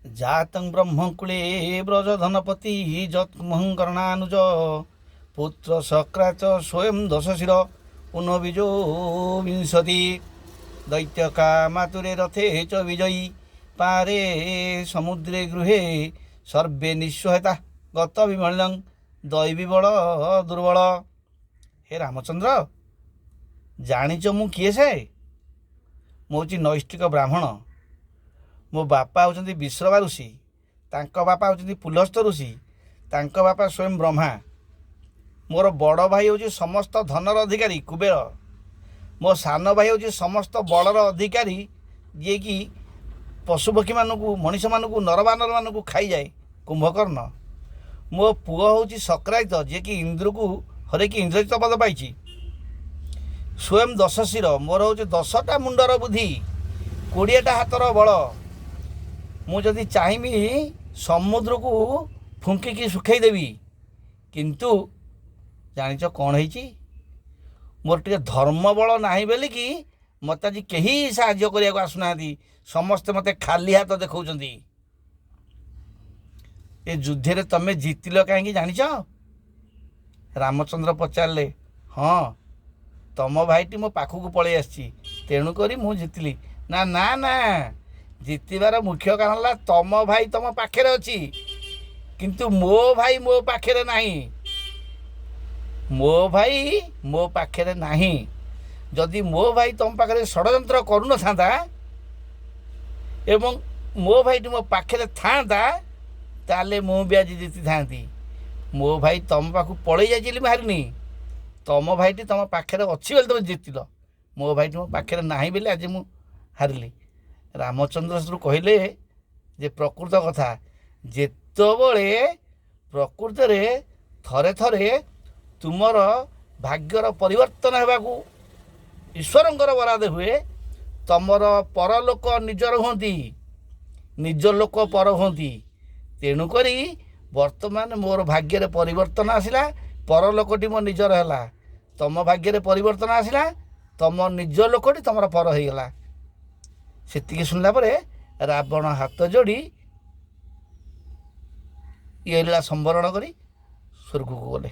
जातं ब्रह्मकुले व्रजधनपति जत्महङ्कर्णानुज पुत्र सक्राच स्वयं दशशिर पुनर्बीजो विंशति दैत्यका मातुरे रथे च विजयी पारे समुद्रे गृहे सर्वे निस्सहायता गत विमलिनं दैवी बल दुर्बल। हे रामचंद्र जानिच मु किए से मु हूँ नैष्ठिक ब्राह्मण। मो बापा होती विश्रवा ऋषि, तांको बापा होती पुलस्त ऋषि, तांको बापा स्वयं ब्रह्मा। मोर बड़ भाई हूँ समस्त धनर अधिकारी कुबेर। मो सान भाई हूँ समस्त बलर अधिकारी जी कि पशुपक्षी मानू मनीष मानू नरबानर मानू खाई जाए कुंभकर्ण। मो पुओ हूँ सक्रायित जी कि इंद्र को हरेक इंद्रजित पद पाई। स्वयं दशशिर मोर हूँ 10टा मुंडर बुद्धि 20टा हाथर बल। मुझे चाहमी समुद्र को फुंकिकी सुखईदेवी, किंतु जानिच कौन है मोर टे धर्म बल ना बोलिकी मत आज कहीं साहाय्य करने को आसुना, समस्ते मत खाली हाथ देखा। ये युद्ध रे तमें जीतिल कहीं जानिच? रामचंद्र पचारे हाँ तम भाईटी मो पाखक पलि आसी तेणुक मु जीतली। ना ना ना जीतबार मुख्य कारण है तम भाई तम पाखे अच्छी किंतु मो भाई मो पाखे नहीं। मो भाई मो पाखे नहीं। जदि मो भाई तुम पाखे षड्यंत्र करून था एवं मो भाई मो पाखे था ताले मु भी आज जीति था। मो भाई तुम पाख पलि जाइली बाहरनी। तुम भाईटी तुम पाखे अच्छी बोले तुम जीतिल। मो भाई मो पाखे ना बोले आज मु हारिली। रामचंद्र कहले जे प्रकृत कथा जेतबले प्रकृत रे थरे थरे तुमर भाग्यर परिवर्तन होगाकू ईश्वरंकर बराद हुए। तमर परलोक निजर होती निज लोक पर होती। तेणुक वर्तमान मोर भाग्य परिवर्तन आसला, परलोकटी मो निजर है। तम भाग्य परिवर्तन आसला, तम निज लोकटी तुम पर होगला। से शुणला रावण हाथ जोड़ी ये लीला संवरण करी स्वर्ग को गले।